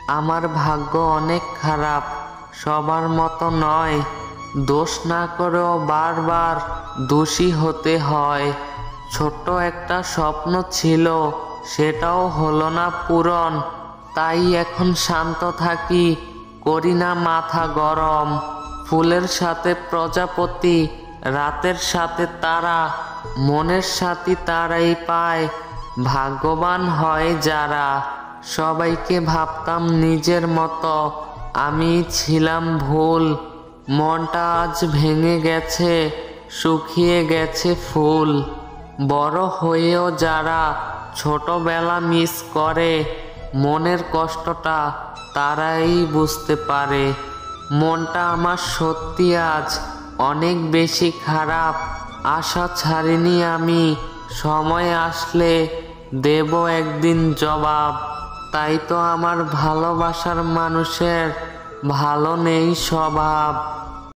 আমার ভাগ্য অনেক খারাপ, সবার মতো নয়। দোষ না করেও বারবার দোষী হতে হয়। ছোট্ট একটা স্বপ্ন ছিল, সেটাও হলো না পূরণ। তাই এখন শান্ত থাকি, করি না মাথা গরম। ফুলের সাথে প্রজাপতি, রাতের সাথে তারা, মনের সাথী তারাই পায়, ভাগ্যবান হয় যারা। সবাইকে ভাবতাম নিজের মতো, আমি ছিলাম ভুল। মনটা আজ ভেঙে গেছে, শুকিয়ে গেছে ফুল। বড় হয়েও যারা ছোটবেলা মিস করে, মনের কষ্টটা তারাই বুঝতে পারে। মনটা আমার সত্যি আজ অনেক বেশি খারাপ। আশা ছাড়িনি আমি, সময় আসলে দেব একদিন জবাব। তাই তো আমার ভালোবাসার মানুষের ভালো নেই স্বভাব।